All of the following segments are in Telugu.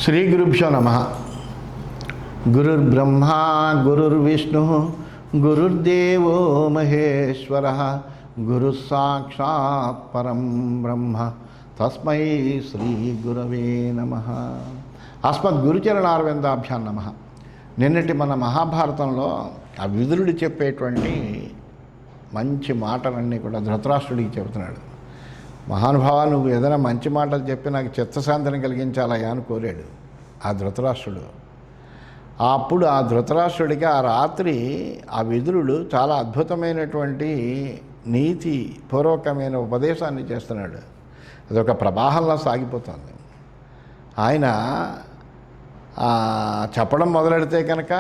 శ్రీ గురుభ్యో నమః. గురుర్బ్రహ్మా గురుర్విష్ణు గురుర్దేవో మహేశ్వరః గురుః సాక్షాత్ పరం బ్రహ్మ తస్మై శ్రీ గురవే నమః. అస్మద్ గురుచరణారవిందాభ్యాం నమః. నిన్నటి మన మహాభారతంలో ఆ విదురుడు చెప్పేటువంటి మంచి మాటలన్నీ కూడా ధృతరాష్ట్రుడికి చెబుతున్నాడు. మహానుభావ, నువ్వు ఏదైనా మంచి మాటలు చెప్పి నాకు చిత్తశాంతిని కలిగించాలయ్యా అని కోరాడు ఆ ధృతరాష్ట్రుడు. అప్పుడు ఆ ధృతరాష్ట్రుడికి ఆ రాత్రి ఆ విదురుడు చాలా అద్భుతమైనటువంటి నీతి పూర్వకమైన ఉపదేశాన్ని చేస్తున్నాడు. అదొక ప్రవాహంలో సాగిపోతుంది. ఆయన చెప్పడం మొదలెడితే కనుక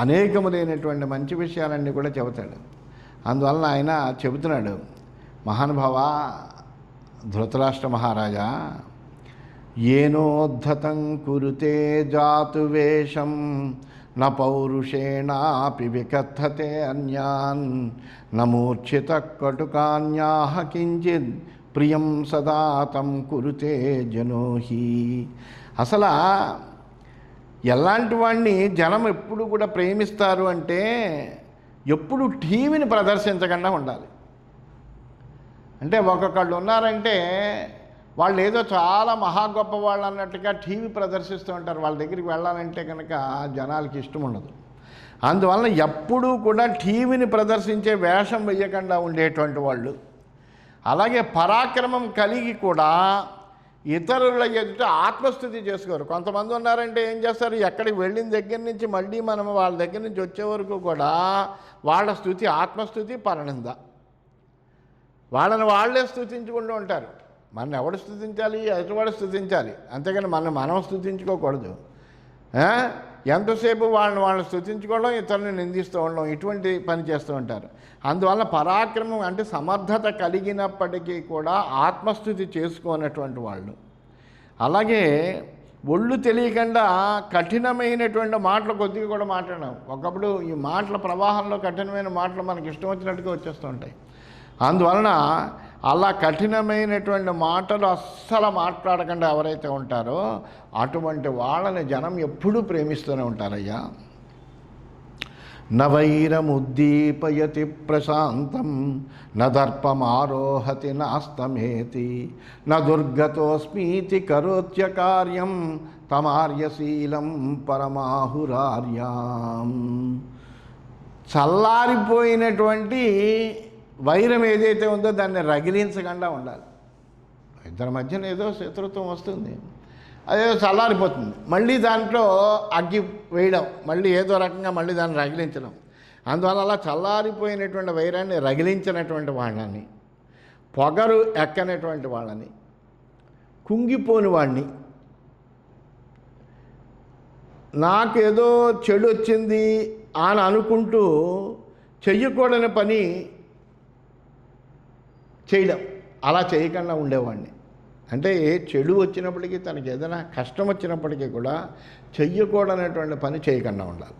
అనేకములైనటువంటి మంచి విషయాలన్నీ కూడా చెబుతాడు. అందువలన ఆయన చెబుతున్నాడు, మహానుభావ ధృతరాష్ట్ర మహారాజా, ఏనోద్ధతం కురుతే జాతువేషం న పౌరుషేణాపి వికథతే అన్యాన్ నమూర్ఛిత కటుకాన్యాహ కించిద్ ప్రియం సదాతం కురుతే జనోహి. అసలు ఎలాంటి వాడిని జనం ఎప్పుడు కూడా ప్రేమిస్తారు అంటే ఎప్పుడు టీవీని ప్రదర్శించకుండా ఉండాలి. అంటే ఒక్కొక్కళ్ళు ఉన్నారంటే వాళ్ళు ఏదో చాలా మహా గొప్ప వాళ్ళు అన్నట్టుగా టీవీ ప్రదర్శిస్తూ ఉంటారు. వాళ్ళ దగ్గరికి వెళ్ళాలంటే కనుక జనాలకి ఇష్టం ఉండదు. అందువలన ఎప్పుడూ కూడా టీవీని ప్రదర్శించే వేషం వేయకుండా ఉండేటువంటి వాళ్ళు, అలాగే పరాక్రమం కలిగి కూడా ఇతరుల ఎదుట ఆత్మస్థుతి చేసుకోరు. కొంతమంది ఉన్నారంటే ఏం చేస్తారు, ఎక్కడికి వెళ్ళిన దగ్గర నుంచి మళ్ళీ మనం వాళ్ళ దగ్గర నుంచి వచ్చే వరకు కూడా వాళ్ళ స్థుతి ఆత్మస్థుతి పరనింద, వాళ్ళని వాళ్ళే స్తుతించుకుంటూ ఉంటారు. మన ఎవడు స్తుతించాలి, ఎదుటివాడు స్తుతించాలి, అంతేగాని మనం స్తుతించుకోకూడదు. ఎంతసేపు వాళ్ళని స్తుతించుకోవడం, ఇతరులను నిందిస్తూ ఉండడం, ఇటువంటి పని చేస్తూ ఉంటారు. అందువల్ల పరాక్రమం అంటే సమర్థత కలిగినప్పటికీ కూడా ఆత్మస్థుతి చేసుకోనటువంటి వాళ్ళు, అలాగే ఒళ్ళు తెలియకుండా కఠినమైనటువంటి మాటలు కొద్దిగా కూడా మాట్లాడడం. ఒకప్పుడు ఈ మాటల ప్రవాహంలో కఠినమైన మాటలు మనకి ఇష్టం వచ్చినట్టుగా వచ్చేస్తూ ఉంటాయి. అందువలన అలా కఠినమైనటువంటి మాటలు అస్సలు మాట్లాడకుండా ఎవరైతే ఉంటారో అటువంటి వాళ్ళని జనం ఎప్పుడూ ప్రేమిస్తూనే ఉంటారయ్యా. నవైరముద్దీపయతి ప్రశాంతం నదర్పమారోహతి నాస్తమేతి నదుర్గతోస్మీతి కరోత్య కార్యం తమార్యశీలం పరమాహురార్యాం. చల్లారిపోయినటువంటి వైరం ఏదైతే ఉందో దాన్ని రగిలించకుండా ఉండాలి. ఇద్దరి మధ్యన ఏదో శత్రుత్వం వస్తుంది, అదేదో చల్లారిపోతుంది, మళ్ళీ దాంట్లో అగ్గి వేయడం, మళ్ళీ ఏదో రకంగా మళ్ళీ దాన్ని రగిలించడం. అందువల్ల అలా చల్లారిపోయినటువంటి వైరాన్ని రగిలించినటువంటి వాళ్ళని, పొగరు ఎక్కనటువంటి వాళ్ళని, కుంగిపోని వాడిని, నాకేదో చెడు వచ్చింది అని అనుకుంటూ చెయ్యకూడని పని చేయడం, అలా చేయకుండా ఉండేవాడిని. అంటే చెడు వచ్చినప్పటికీ, తనకి ఏదైనా కష్టం వచ్చినప్పటికీ కూడా చెయ్యకూడనటువంటి పని చేయకుండా ఉండాలి.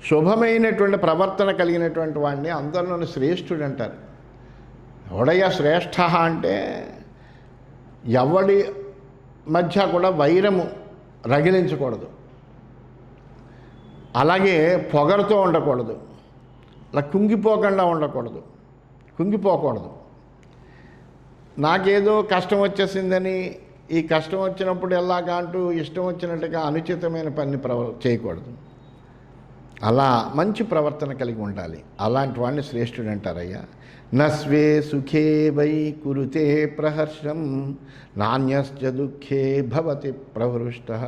శుభమైనటువంటి ప్రవర్తన కలిగినటువంటి వాడిని అందరిలోని శ్రేష్ఠుడు అంటారు. ఎవడయ్యా శ్రేష్ఠ అంటే ఎవడి మధ్య కూడా వైరము రగిలించకూడదు, అలాగే పొగరుతో ఉండకూడదు, అలా కుంగిపోకూడదు. నాకేదో కష్టం వచ్చేసిందని ఈ కష్టం వచ్చినప్పుడు ఎలాగా అంటూ ఇష్టం వచ్చినట్టుగా అనుచితమైన పని చేయకూడదు. అలా మంచి ప్రవర్తన కలిగి ఉండాలి. అలాంటి వాడిని శ్రేష్ఠుడు అంటారయ్యా. నస్వే సుఖే వై కురుతే ప్రహర్షం నాణ్యశ్చ దుఃఖే భవతి ప్రహృష్టః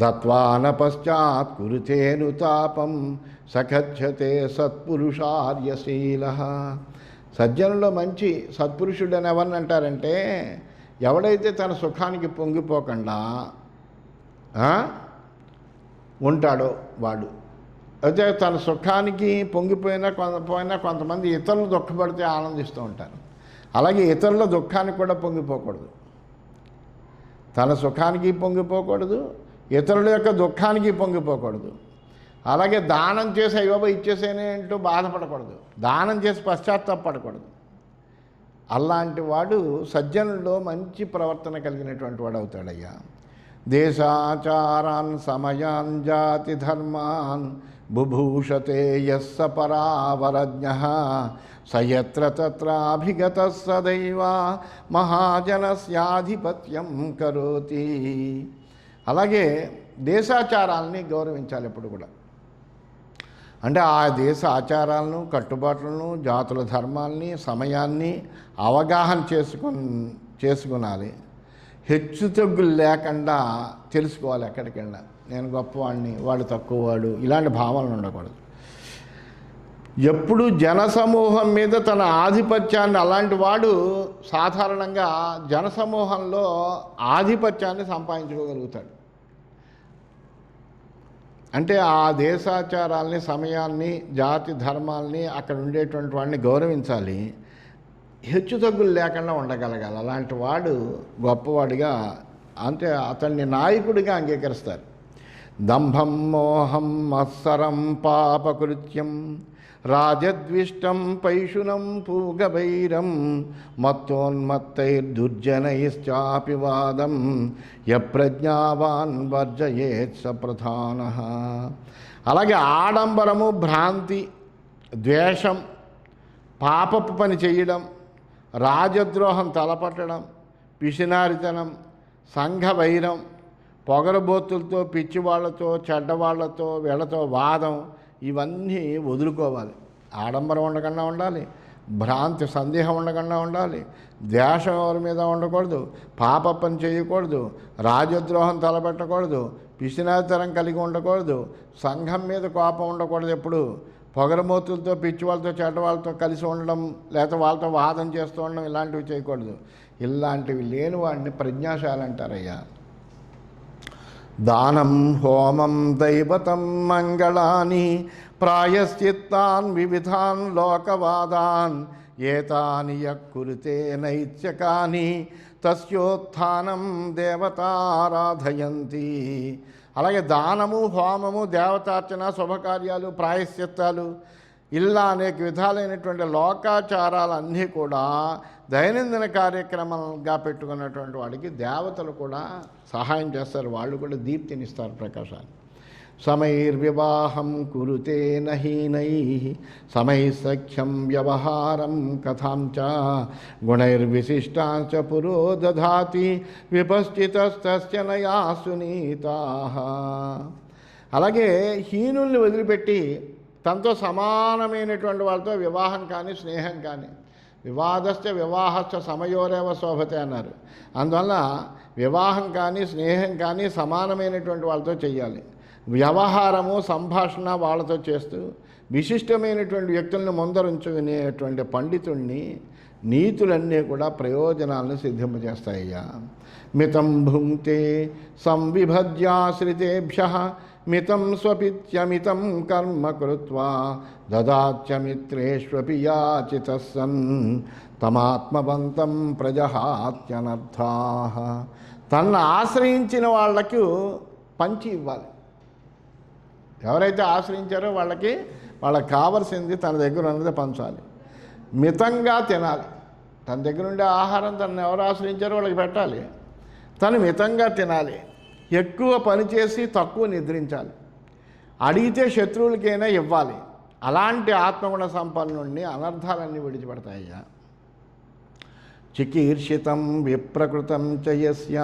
దత్వాన పశ్చాత్ కురుతేనుతాపం సఖచ్చతే సత్పురుషార్యశీలః. సజ్జనులో మంచి సత్పురుషుడు అని ఎవరిని అంటారంటే, ఎవడైతే తన సుఖానికి పొంగిపోకుండా ఉంటాడో వాడు. అయితే తన సుఖానికి పొంగిపోయినా కొంతమంది ఇతరులు దుఃఖపడితే ఆనందిస్తూ ఉంటారు. అలాగే ఇతరుల దుఃఖానికి కూడా పొంగిపోకూడదు. తన సుఖానికి పొంగిపోకూడదు, ఇతరుల యొక్క దుఃఖానికి పొంగిపోకూడదు. అలాగే దానం చేసి అయ్యో ఇచ్చేసేనే అంటూ బాధపడకూడదు, దానం చేసి పశ్చాత్తాపడకూడదు. అలాంటి వాడు సజ్జనుల్లో మంచి ప్రవర్తన కలిగినటువంటి వాడు అవుతాడయ్యా. దేశాచారాన్ సమయాన్ జాతి ధర్మాన్ బుభూషతే యస్స పరావరజ్ఞః సయత్ర తత్రాభిగత సదైవ మహాజనస్యాధిపత్యం కరోతి. అలాగే దేశాచారాలని గౌరవించాలి ఎప్పుడు కూడా. అంటే ఆ దేశ ఆచారాలను, కట్టుబాట్లను, జాతుల ధర్మాల్ని, సమయాన్ని అవగాహన చేసుకునాలి. హెచ్చు తగ్గులు లేకుండా తెలుసుకోవాలి. ఎక్కడికి వెళ్ళినా నేను గొప్పవాడిని, వాడు తక్కువవాడు, ఇలాంటి భావనలు ఉండకూడదు. ఎప్పుడు జనసమూహం మీద తన ఆధిపత్యాన్ని, అలాంటి వాడు సాధారణంగా జనసమూహంలో ఆధిపత్యాన్ని సంపాదించుకోగలుగుతాడు. అంటే ఆ దేశాచారాల్ని, సమయాన్ని, జాతి ధర్మాల్ని, అక్కడ ఉండేటువంటి వాడిని గౌరవించాలి. హెచ్చు తగ్గులు లేకుండా ఉండగలగాలి. అలాంటి వాడు గొప్పవాడిగా, అంటే అతన్ని నాయకుడిగా అంగీకరిస్తారు. దంభం మోహం మత్సరం పాపకృత్యం రాజద్విష్టం పైశునం పూగభైరం మత్తోన్మత్తైర్దుర్జనైశ్చాపి వాదం యప్రజ్ఞావాన్ వర్జయేత్ స ప్రధానః. అలాగే ఆడంబరము, భ్రాంతి, ద్వేషం, పాపపు పని చేయడం, రాజద్రోహం తలపట్టడం, పిసినారితనం, సంఘవైరం, పొగరబోతులతో, పిచ్చివాళ్లతో, చెడ్డవాళ్లతో, వీళ్ళతో వాదం, ఇవన్నీ వదులుకోవాలి. ఆడంబరం ఉండకుండా ఉండాలి, భ్రాంతి, సందేహం ఉండకుండా ఉండాలి, ద్వేషం ఎవరి మీద ఉండకూడదు, పాప పని చేయకూడదు, రాజద్రోహం తలపెట్టకూడదు, పిసినారితనం కలిగి ఉండకూడదు, సంఘం మీద కోపం ఉండకూడదు. ఎప్పుడు పొగరమూతులతో, పిచ్చి వాళ్ళతో, చెడ్డవాళ్ళతో కలిసి ఉండడం, లేకపోతే వాళ్ళతో వాదన చేస్తూ ఉండడం, ఇలాంటివి చేయకూడదు. ఇలాంటివి లేని వాడిని ప్రజ్ఞాశాలి అంటారయ్యా. దానం హోమం దైవతం మంగళాని ప్రాయశ్చిత్తాన్ వివిధాన్ లోకవాదాన్ ఏతాని యకురుతే నైత్యకాని తస్యోత్థానం దేవతారాధయంతి. అలాగే దానము, హోమము, దేవతార్చన, శుభకార్యాలు, ప్రాయశ్చిత్తాలు, ఇలా అనేక విధాలైనటువంటి లోకాచారాలన్నీ కూడా దైనందిన కార్యక్రమంగా పెట్టుకున్నటువంటి వాడికి దేవతలు కూడా సహాయం చేస్తారు. వాళ్ళు కూడా దీప్తినిస్తారు, ప్రకాశాన్ని. సమైర్వివాహం కురుతే నహీనై సమైసఖ్యం వ్యవహారం కథాంచ గుణైర్విశిష్టాంచ పురో దధాతి విపశ్చితస్తస్య నయా సునీతాః. అలాగే హీనుల్ని వదిలిపెట్టి తనతో సమానమైనటువంటి వాళ్ళతో వివాహం కానీ, స్నేహం కానీ, వివాదశ్చ వివాహశ్చ సమయోరేవ శోభతే అన్నారు. అందువల్ల వివాహం కానీ, స్నేహం కానీ సమానమైనటువంటి వాళ్ళతో చేయాలి. వ్యవహారము, సంభాషణ వాళ్ళతో చేస్తూ విశిష్టమైనటువంటి వ్యక్తులను ముందరుంచుకునేటువంటి పండితుడిని నీతులన్నీ కూడా ప్రయోజనాలను సిద్ధింపజేస్తాయ్యా. మితం భుంక్తే సంవిభజ్యాశ్రితేభ్యః మితం స్వపిత్యమితం కర్మ కృత్వా దదాత్యమిత్రేష్వపి యాచితః సన్ తమాత్మవంతం ప్రజహాత్యనర్థాః. తనను ఆశ్రయించిన వాళ్ళకు పంచి ఇవ్వాలి. ఎవరైతే ఆశ్రయించారో వాళ్ళకి కావలసింది తన దగ్గర ఉన్నది పంచాలి. మితంగా తినాలి. తన దగ్గర ఉండే ఆహారం తనను ఎవరు ఆశ్రయించారో వాళ్ళకి పెట్టాలి. తను మితంగా తినాలి. ఎక్కువ పనిచేసి తక్కువ నిద్రించాలి. అడిగితే శత్రువులకైనా ఇవ్వాలి. అలాంటి ఆత్మగుణ సంపన్నుడిని అనర్థాలన్నీ విడిచిపెడతాయ్యా. చికీర్షితం విప్రకృతం చ యస్య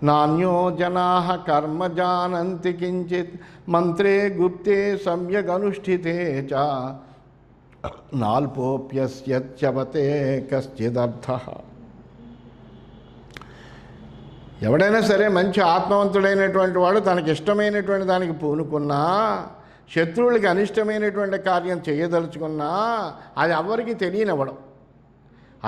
నాన్యో జనాః కర్మ జానంతి కించిత్ మంత్రే గుప్తే సమ్యగనుష్ఠితే చ నాల్పోప్యస్యత్యవతే కశ్చిదర్థః. ఎవడైనా సరే మంచి ఆత్మవంతుడైనటువంటి వాడు తనకి ఇష్టమైనటువంటి దానికి పూనుకున్నా, శత్రువులకి అనిష్టమైనటువంటి కార్యం చేయదలుచుకున్నా అది ఎవరికి తెలియనివ్వడం.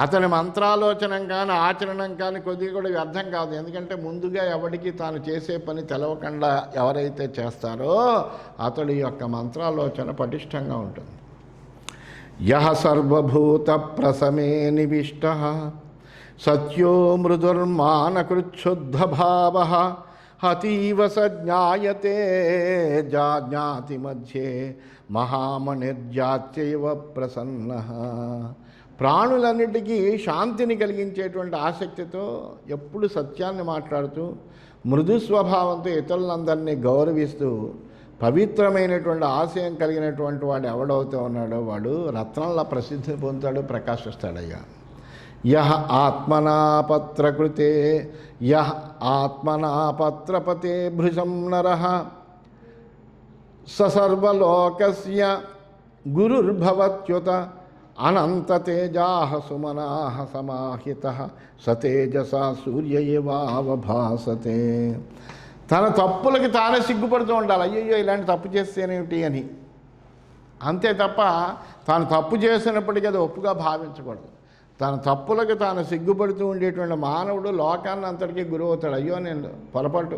అతని మంత్రాలోచనం కానీ, ఆచరణం కానీ కొద్దిగా కూడా వ్యర్థం కాదు. ఎందుకంటే ముందుగా ఎవరికి తాను చేసే పని తెలవకుండా ఎవరైతే చేస్తారో అతడి యొక్క మంత్రాలోచన పటిష్టంగా ఉంటుంది. యః సర్వభూత ప్రసమే నివిష్టః సత్యో మృదుర్మానకృచ్ఛుద్ధభావః అతీవ సజ్ఞాయతే జాజ్ఞాతి మధ్యే మహామణిర్జాత్యైవ ప్రసన్నః. ప్రాణులన్నిటికీ శాంతిని కలిగించేటువంటి ఆసక్తితో ఎప్పుడు సత్యాన్ని మాట్లాడుతూ మృదు స్వభావంతో ఇతరులందరినీ గౌరవిస్తూ పవిత్రమైనటువంటి ఆశయం కలిగినటువంటి వాడు ఎవడవుతూ ఉన్నాడో వాడు రత్నంలా ప్రసిద్ధి పొందుతాడు, ప్రకాశిస్తాడయ్యా. యహ ఆత్మనా పత్రకృతే యహ ఆత్మనా పత్రపతే భృశం నరః సర్వలోకస్య గురుర్భవత్యుత అనంతతేజాః సుమనాః సమాహితః సతేజసా సూర్య ఏవావభాసతే. తన తప్పులకి తానే సిగ్గుపడుతూ ఉండాలి. అయ్యయ్యో ఇలాంటి తప్పు చేస్తేనేమిటి అని. అంతే తప్ప తాను తప్పు చేసినప్పటికీ అది ఒప్పుగా భావించకూడదు. తన తప్పులకు తాను సిగ్గుపడుతూ ఉండేటువంటి మానవుడు లోకాన్ని అంతటికీ గురువు అవుతాడు. అయ్యో నేను పొరపాటు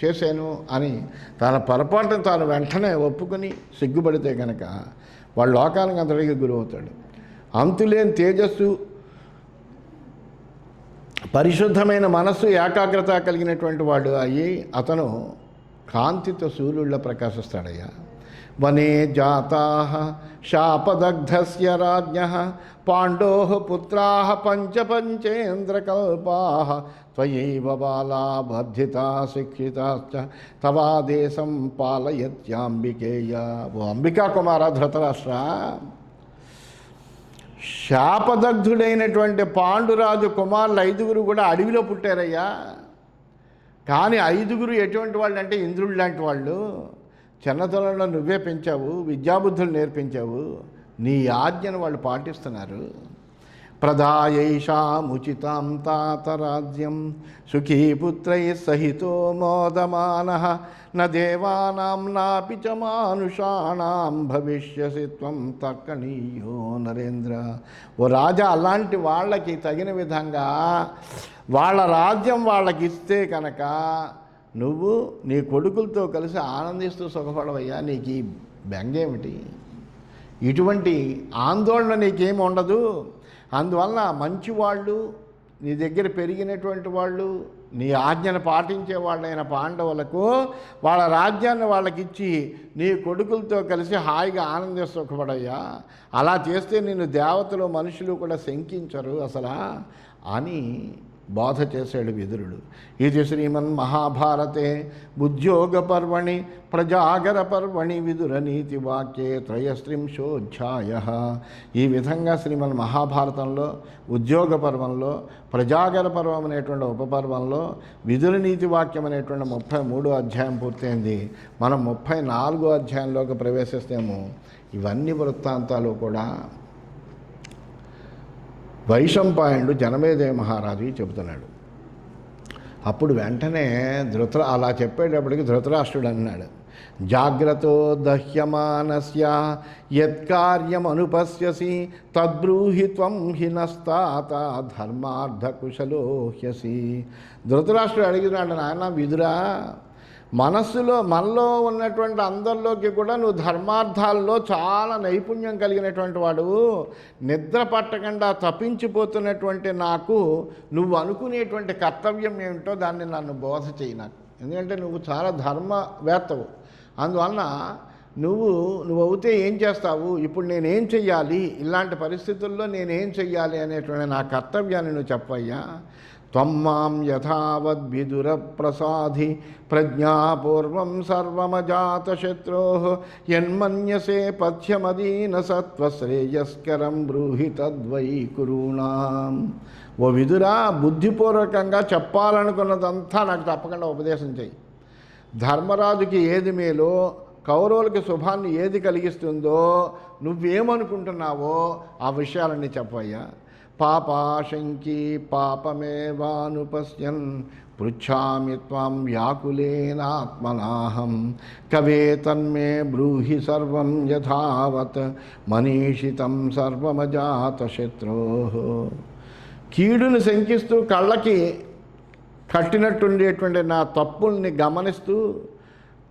చేశాను అని తన పొరపాటును తాను వెంటనే ఒప్పుకొని సిగ్గుపడితే కనుక వాడు లోకానికి అంతటికీ గురువు అవుతాడు. అంతులేని తేజస్సు, పరిశుద్ధమైన మనస్సు, ఏకాగ్రత కలిగినటువంటి వాడు అయ్యి అతను కాంతితో సూర్యుడిలో ప్రకాశిస్తాడయ్యా. వనే జాతాః శాపదగ్ధస్య రాజ్ఞః పాండోః పుత్రాः పంచేంద్రకల్పాः త్వయైవ బాలా బద్ధితా శిక్షితాశ్చ తవాదేశం పాలయత్యాంబికేయ. ఓ అంబికా కుమార ధృతరాష్ట్ర, శాపదగ్ధుడైనటువంటి పాండురాజు కుమారులు 5 కూడా అడవిలో పుట్టారయ్యా. కానీ 5 ఎటువంటి వాళ్ళు అంటే ఇంద్రుడు లాంటి వాళ్ళు. చిన్నతనంలో నువ్వే పెంచావు, విద్యాబుద్ధులు నేర్పించావు, నీ ఆజ్ఞను వాళ్ళు పాటిస్తున్నారు. ప్రదాయైషాముచితాం తాతరాజ్యం సుఖీపుత్రై సహితో మోదమానః న దేవానాం నాపి చ మానుషాణాం భవిష్యసి త్వం తర్కణీయో నరేంద్ర. ఓ రాజా, అలాంటి వాళ్ళకి తగిన విధంగా వాళ్ళ రాజ్యం వాళ్ళకి ఇస్తే కనుక నువ్వు నీ కొడుకులతో కలిసి ఆనందిస్తూ సుఖపడవయ్యా. నీకు ఈ బెంగేమిటి? ఇటువంటి ఆందోళన నీకేమి ఉండదు. అందువలన మంచివాళ్ళు, నీ దగ్గర పెరిగినటువంటి వాళ్ళు, నీ ఆజ్ఞను పాటించే వాళ్ళైన పాండవులకు వాళ్ళ రాజ్యాన్ని వాళ్ళకిచ్చి నీ కొడుకులతో కలిసి హాయిగా ఆనంద సుఖపడయ్యా. అలా చేస్తే నిన్ను దేవతలు మనుషులు కూడా శంకించరు అసలు అని బోధ చేశాడు విదురుడు. ఇది శ్రీమన్ మహాభారతే ఉద్యోగ పర్వణి ప్రజాగర పర్వణి విదుర నీతి వాక్యే త్రయస్త్రింశోధ్యాయ. ఈ విధంగా శ్రీమన్ మహాభారతంలో ఉద్యోగ పర్వంలో, ప్రజాగర పర్వం అనేటువంటి ఉపపర్వంలో, విదుర నీతి వాక్యం అనేటువంటి 33వ అధ్యాయం పూర్తయింది. మనం 34వ అధ్యాయంలోకి ప్రవేశిస్తాము. ఇవన్నీ వృత్తాంతాలు కూడా వైశంపాయనుడు జనమేజయ మహారాజుకి చెబుతున్నాడు. అప్పుడు వెంటనే అలా చెప్పేటప్పటికి ధృతరాష్ట్రుడు అన్నాడు, జాగ్రత్తో దహ్యమానస్య యత్కార్యమనుపశ్యసి తద్బ్రూహి త్వం హినస్తాత ధర్మార్థకుశలో హ్యసి. ధృతరాష్ట్రుడు అడిగినాడు, నాయన విదురా, మనలో ఉన్నటువంటి అందరిలోకి కూడా నువ్వు ధర్మార్థాల్లో చాలా నైపుణ్యం కలిగినటువంటి వాడు. నిద్ర పట్టకుండా తప్పించిపోతున్నటువంటి నాకు నువ్వు అనుకునేటువంటి కర్తవ్యం ఏమిటో దాన్ని నన్ను బోధ చేయి నాకు. ఎందుకంటే నువ్వు చాలా ధర్మవేత్తవు. అందువలన నువ్వు అవుతే ఏం చేస్తావు, ఇప్పుడు నేనేం చెయ్యాలి, ఇలాంటి పరిస్థితుల్లో నేనేం చెయ్యాలి అనేటువంటి నా కర్తవ్యాన్ని నువ్వు చెప్పయ్యా. త్వం మాం యథావద్విదుర ప్రసాధి ప్రజ్ఞాపూర్వం సర్వమజాతశత్రోః యన్మన్యసే పథ్యమదీన సత్వశ్రేయస్కరం బ్రూహి తద్వై కురూణాం. ఓ విదురా, బుద్ధిపూర్వకంగా చెప్పాలనుకున్నదంతా నాకు తప్పకుండా ఉపదేశం చెయ్యి. ధర్మరాజుకి ఏది మేలో, కౌరవులకి శుభాన్ని ఏది కలిగిస్తుందో, నువ్వేమనుకుంటున్నావో ఆ విషయాలన్నీ చెప్పయ్యా. పాపాశంకీ పాపమేవానుపశ్యన్ పృచ్ఛామి త్వాం వ్యాకులేనాత్మనాహం కవే తన్మే బ్రూహి సర్వం యథావత్ మనీషితం సర్వమజాతశత్రోః. కీడుని శంకిస్తూ కళ్ళకి కట్టినట్టుండేటువంటి నా తప్పుల్ని గమనిస్తూ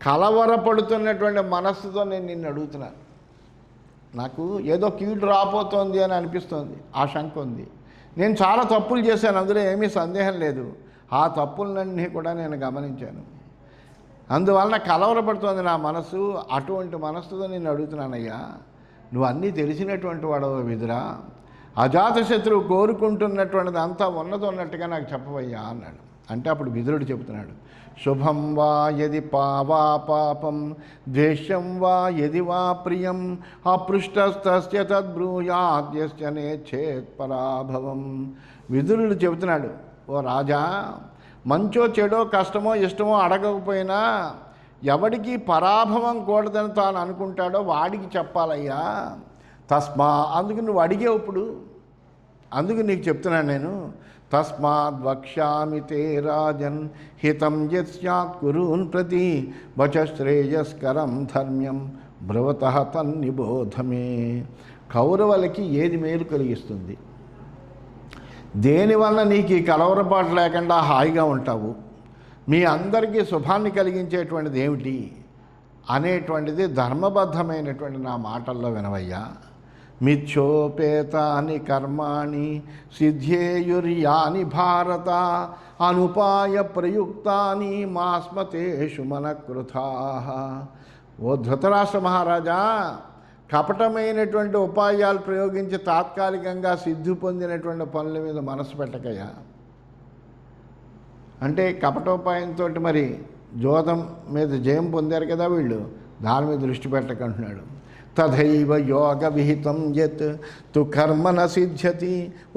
కలవరపడుతున్నటువంటి మనస్సుతో నేను నిన్ను అడుగుతున్నాను. నాకు ఏదో కీడు రాబోతోంది అని అనిపిస్తోంది, ఆ శంక ఉంది. నేను చాలా తప్పులు చేశాను, అందులో ఏమీ సందేహం లేదు. ఆ తప్పులన్నీ కూడా నేను గమనించాను. అందువలన కలవరపడుతోంది నా మనసు. అటువంటి మనస్సుతో నేను అడుగుతున్నానయ్యా, నువ్వు అన్నీ తెలిసినటువంటి వాడవు విదురా. అజాతశత్రువు కోరుకుంటున్నటువంటిది అంతా ఉన్నట్టుగా నాకు చెప్పవయ్యా అన్నాడు. అంటే అప్పుడు విదురుడు చెబుతున్నాడు, శుభం వా యది వా పాపం, ద్వేష్యం వా యది వా ప్రియం, అపృష్టస్తస్య తద్బ్రూయాద్యస్య నేచ్ఛేత్ పరాభవం. విదురుడు చెబుతున్నాడు, ఓ రాజా, మంచో చెడో కష్టమో ఇష్టమో అడగకపోయినా ఎవడికి పరాభవం కూడదని తాను అనుకుంటాడో వాడికి చెప్పాలయ్యా. తస్మా, అందుకు నువ్వు అడిగేవు ఇప్పుడు, అందుకు నీకు చెప్తున్నాను నేను. తస్మాద్ వక్ష్యామి తే రాజన్ హితం యత్ స్యాత్ కురూన్ ప్రతి వచశ్రేయస్కరం ధర్మ్యం బ్రవతః తన్నిబోధమే. కౌరవులకి ఏది మేలు కలిగిస్తుంది, దేనివల్ల నీకు ఈ కలవరపాటు లేకుండా హాయిగా ఉంటావు, మీ అందరికీ శుభాన్ని కలిగించేటువంటిది ఏమిటి అనేటువంటిది ధర్మబద్ధమైనటువంటి నా మాటల్లో వినవయ్యా. మిథ్యోపేతాని కర్మాణి సిద్ధ్యేయుర్యాని భారత, అనుపాయ ప్రయుక్తాని మాస్మతేషు మనకృతాః. ఓ ధృతరాష్ట్ర మహారాజా, కపటమైనటువంటి ఉపాయాలు ప్రయోగించి తాత్కాలికంగా సిద్ధి పొందినటువంటి పనుల మీద మనసు పెట్టకయ్యా. అంటే కపటోపాయంతో మరి జోదం మీద జయం పొందారు కదా వీళ్ళు, దాని మీద దృష్టి పెట్టకంటున్నాడు. తథైవ యోగ విహితం యత్ తు కర్మ న సిద్ధ్యతి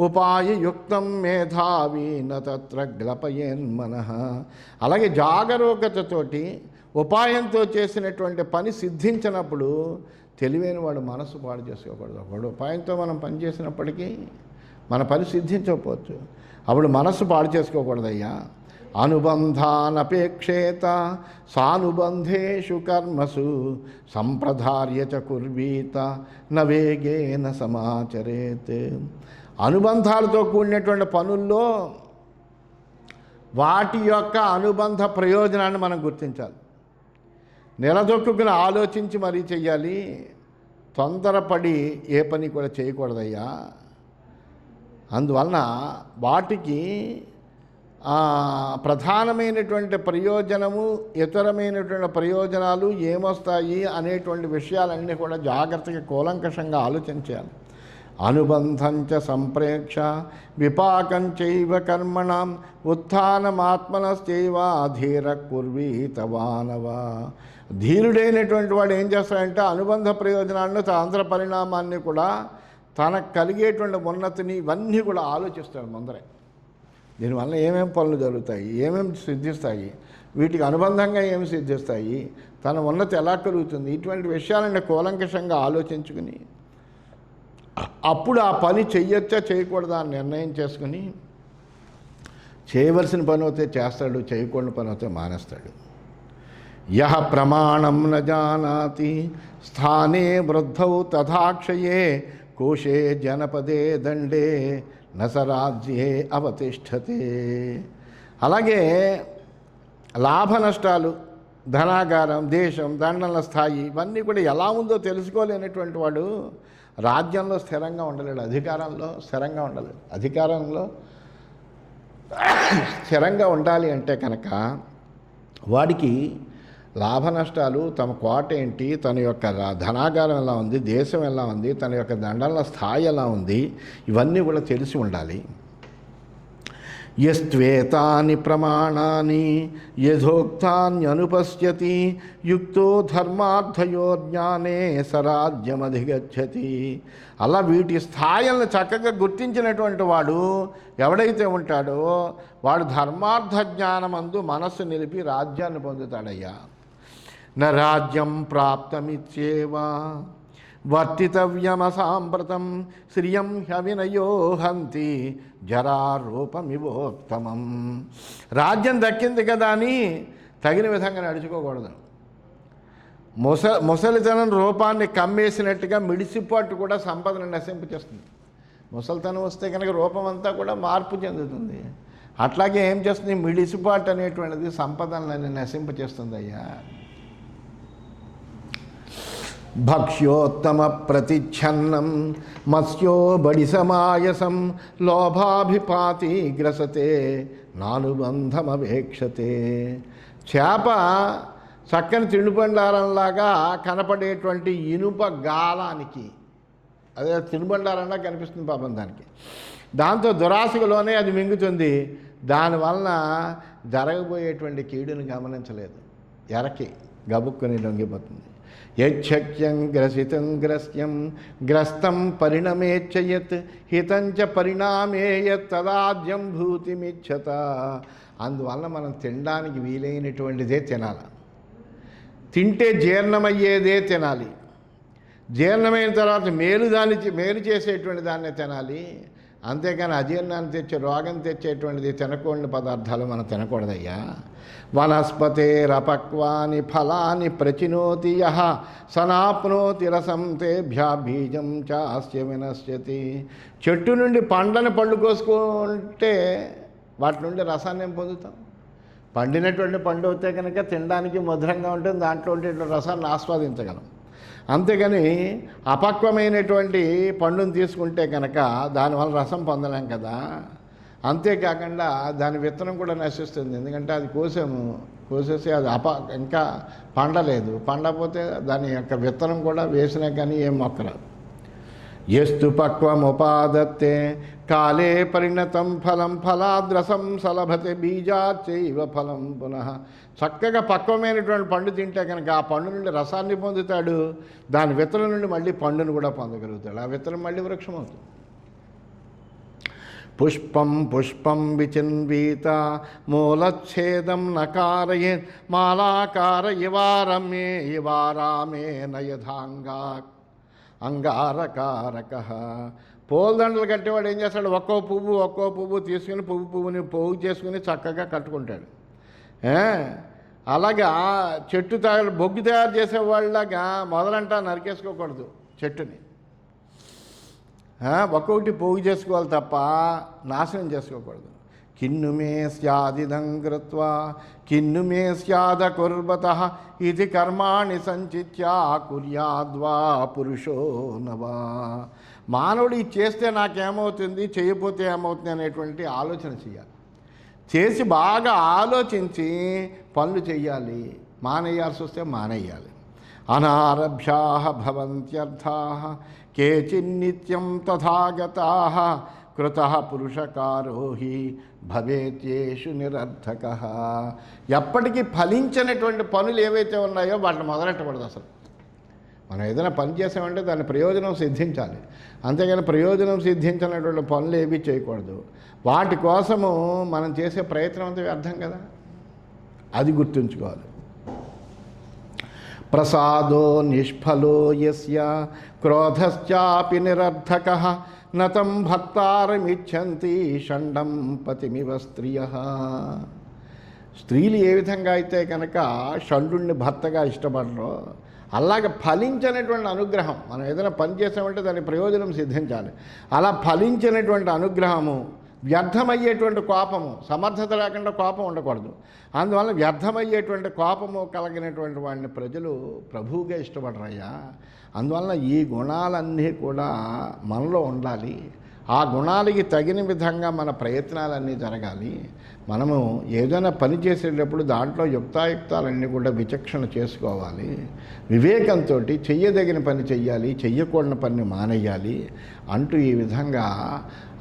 ఉపాయయుక్తం మేధావి న తత్ర గ్లపయేన్మనః. అలాగే జాగరూకతతోటి ఉపాయంతో చేసినటువంటి పని సిద్ధించినప్పుడు తెలివైన వాడు మనసు పాడు చేసుకోకూడదు. వాడు ఉపాయంతో మనం పని చేసినప్పటికీ మన పని సిద్ధించకపోవచ్చు, అప్పుడు మనసు పాడు చేసుకోకూడదయ్యా. అనుబంధానపేక్షేత సానుబంధేషు కర్మసు సంప్రదార్య చ కుర్వీత నవేగేన సమాచరేత్. అనుబంధాలతో కూడినటువంటి పనుల్లో వాటి యొక్క అనుబంధ ప్రయోజనాన్ని మనం గుర్తించాలి. నిలదొక్కుని ఆలోచించి మరీ చెయ్యాలి, తొందరపడి ఏ పని కూడా చేయకూడదయ్యా. అందువలన వాటికి ప్రధానమైనటువంటి ప్రయోజనము, ఇతరమైనటువంటి ప్రయోజనాలు ఏమొస్తాయి అనేటువంటి విషయాలన్నీ కూడా జాగ్రత్తగా కూలంకషంగా ఆలోచించాలి. అనుబంధంచ సంప్రేక్ష విపాకంచైవ కర్మణం ఉత్థానమాత్మనశ్చైవ ధీర కుర్వీత వానవ. ధీరుడైనటువంటి వాడు ఏం చేస్తాడంటే అనుబంధ ప్రయోజనాలను, తాంత్ర పరిణామాన్ని కూడా, తనకు కలిగేటువంటి ఉన్నతిని ఇవన్నీ కూడా ఆలోచిస్తాడు ముందరే. దీనివల్ల ఏమేమి పనులు జరుగుతాయి, ఏమేమి సిద్ధిస్తాయి, వీటికి అనుబంధంగా ఏమి సిద్ధిస్తాయి, తన ఉన్నతి ఎలా కలుగుతుంది, ఇటువంటి విషయాలను కూలంకషంగా ఆలోచించుకుని అప్పుడు ఆ పని చెయ్యొచ్చా చేయకూడదా అని నిర్ణయం చేసుకుని చేయవలసిన పని అయితే చేస్తాడు, చేయకూడని పని అయితే మానేస్తాడు. యః ప్రమాణం న జానాతి స్థానే వృద్ధౌ తథాక్షయే కోశే జనపదే దండే నసరాజ్యే అవతిష్ఠతే. అలాగే లాభ నష్టాలు, ధనాగారం, దేశం, దండల స్థాయి ఇవన్నీ కూడా ఎలా ఉందో తెలుసుకోలేనటువంటి వాడు రాజ్యంలో స్థిరంగా ఉండలేడు, అధికారంలో స్థిరంగా ఉండలేడు. అధికారంలో స్థిరంగా ఉండాలి అంటే కనుక వాడికి లాభ నష్టాలు, తమ కోట ఏంటి, తన యొక్క ధనాగారం ఎలా ఉంది, దేశం ఎలా ఉంది, తన యొక్క దండల స్థాయి ఎలా ఉంది, ఇవన్నీ కూడా తెలిసి ఉండాలి. యస్త్వేతాని ప్రమాణాని యథోక్తాన్యనుపశ్యతి యుక్తో ధర్మార్థయో జ్ఞానే సరాజ్యమధిగచ్చతి. అలా వీటి స్థాయిలను చక్కగా గుర్తించినటువంటి వాడు ఎవడైతే ఉంటాడో వాడు ధర్మార్థ జ్ఞానమందు మనస్సు నిలిపి రాజ్యాన్ని పొందుతాడయ్యా. న రాజ్యం ప్రాప్తమిత్యేవ వర్తితవ్యమసాంప్రతం శ్రియం హ్యవినయో హంతి జరారూపమివోత్తమం. రాజ్యం దక్కింది కదా అని తగిన విధంగా నడుచుకోకూడదు. ముసలితనం రూపాన్ని కమ్మేసినట్టుగా మిడిసిపాటు కూడా సంపదను నశింపచేస్తుంది. ముసలితనం వస్తే కనుక రూపం అంతా కూడా మార్పు చెందుతుంది. అట్లాగే ఏం చేస్తుంది, మిడిసిపాటు అనేటువంటిది సంపదనని నశింపచేస్తుంది అయ్యా. భక్ష్యోత్తమ ప్రతిచ్ఛన్నం మత్స్యో బడి సమాయసం లోభాభిపాతి గ్రసతే నానుబంధమవేక్షతే. చేప చక్కని తినుబండారంలాగా కనపడేటువంటి ఇనుప గాలానికి, అదే తినుబండారంలా కనిపిస్తుంది పాపం దానికి, దాంతో దురాశలోనే అది మింగుతుంది. దానివలన జరగబోయేటువంటి కీడుని గమనించలేదు. ఎరకి గబుక్కుని లొంగిపోతుంది. యచ్చక్యం గ్రసితం గ్రస్యం గ్రస్తం పరిణమేచ్చయత్ హితంచ పరిణామేయత్ తదాద్యం భూతిమిచ్చత. అందువల్ల మనం తినడానికి వీలైనటువంటిదే తినాలి. తింటే జీర్ణమయ్యేదే తినాలి. జీర్ణమైన తర్వాత మేలు చేసేటువంటి దాన్నే తినాలి. అంతేకాని అజీర్ణాన్ని తెచ్చే రోగం తెచ్చేటువంటిది తినకూడని పదార్థాలు మనం తినకూడదయ్యా. వనస్పతేరపక్వాని ఫలాని ప్రచినోతి యః సనాప్నోతి రసం తేభ్యా బీజం చాస్య వినశ్యతి. చెట్టు నుండి పండ్లను పళ్ళు కోసుకుంటే వాటి నుండి రసాన్ని ఏం పొందుతాం? పండినటువంటి పండు అయితే కనుక తినడానికి మధురంగా ఉంటుంది, దాంట్లో ఉండే రసాన్ని ఆస్వాదించగలం. అంతేగాని అపక్వమైనటువంటి పండును తీసుకుంటే కనుక దానివల్ల రసం పొందలేం కదా. అంతేకాకుండా దాని విత్తనం కూడా నశిస్తుంది. ఎందుకంటే అది కోసేసి అది ఇంకా పండలేదు. పండకపోతే దాని యొక్క విత్తనం కూడా వేసినా కానీ ఏం మొక్కరాదు. ఎస్తు పక్వముపాదత్తే కాలే పరిణతం ఫలం ఫలాద్రసం సలభతే బీజాచైవ ఫలం పునః. చక్కగా పక్వమైనటువంటి పండు తింటే కనుక ఆ పండు నుండి రసాన్ని పొందుతాడు, దాని విత్తనం నుండి మళ్ళీ పండును కూడా పొందగలుగుతాడు. ఆ విత్తనం మళ్ళీ వృక్షం అవుతుంది. పుష్పం పుష్పం విచిన్వీత మూలచ్ఛేదం నకారయే మాలాకార ఇవారమే ఇవారామే నయధాంగా అంగారకారక. పూలదండలు కట్టేవాడు ఏం చేస్తాడు? ఒక్కో పువ్వు తీసుకుని పువ్వుని పోగు చేసుకుని చక్కగా కట్టుకుంటాడు. అలాగా చెట్టు బొగ్గు తయారు చేసేవాళ్ళగా మొదలంటా నరికేసుకోకూడదు చెట్టుని. ఒక్కొక్కటి పోగు చేసుకోవాలి తప్ప నాశనం చేసుకోకూడదు. కిన్ను మే స్యాదిదం కృత్వా కిన్ను మే స్యాద కుర్వతః ఇది కర్మాణి సంచిత్యా కుర్యాద్వా పురుషో నవా. మానవుడు ఇది చేస్తే నాకేమవుతుంది, చేయకపోతే ఏమవుతుంది అనేటువంటి ఆలోచన చేయాలి. చేసి బాగా ఆలోచించి పనులు చెయ్యాలి. మానేయాల్సి వస్తే మానేయాలి. అనారభ్యా భవంత్యర్థా కేచిన్నిత్యం తథాగతాః కృతః పురుషకారో హి భవేత్యేషు నిరర్థకః. ఎప్పటికీ ఫలించినటువంటి పనులు ఏవైతే ఉన్నాయో వాటిని మొదలెట్టకూడదు. అసలు మనం ఏదైనా పని చేసామంటే దాని ప్రయోజనం సిద్ధించాలి. అంతేగాని ప్రయోజనం సిద్ధించినటువంటి పనులు ఏవి చేయకూడదు. వాటి కోసము మనం చేసే ప్రయత్నం అంతా వ్యర్థం కదా, అది గుర్తుంచుకోవాలి. ప్రసాదో నిష్ఫలో యస్య క్రోధశ్చాపి నిరర్థకః నతం భక్తారమిచ్చంతి షండం పతిమివ స్త్రియః. స్త్రీలు ఏ విధంగా అయితే కనుక షండుని భర్తగా ఇష్టపడరో అలాగే ఫలించినటువంటి అనుగ్రహం, మనం ఏదైనా పని చేసామంటే దాని ప్రయోజనం సిద్ధించాలి. అలా ఫలించినటువంటి అనుగ్రహము, వ్యర్థమయ్యేటువంటి కోపము, సమర్థత లేకుండా కోపం ఉండకూడదు. అందువల్ల వ్యర్థమయ్యేటువంటి కోపము కలిగినటువంటి వాడిని ప్రజలు ప్రభువుగా ఇష్టపడరయ్యా. అందువలన ఈ గుణాలన్నీ కూడా మనలో ఉండాలి. ఆ గుణాలకి తగిన విధంగా మన ప్రయత్నాలన్నీ జరగాలి. మనము ఏదైనా పని చేసేటప్పుడు దాంట్లో యుక్తాయుక్తాలన్నీ కూడా విచక్షణ చేసుకోవాలి. వివేకంతో చెయ్యదగిన పని చెయ్యాలి, చెయ్యకూడని పని మానేయాలి అంటూ ఈ విధంగా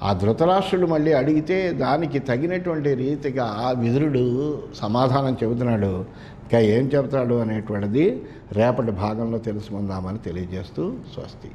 ఆ ధృతరాష్ట్రుడు మళ్ళీ అడిగితే దానికి తగినటువంటి రీతిగా విదురుడు సమాధానం చెబుతున్నాడు. ఇంకా ఏం చెబుతాడు అనేటువంటిది రేపటి భాగంలో తెలుసుకుందామని తెలియజేస్తూ స్వస్తి.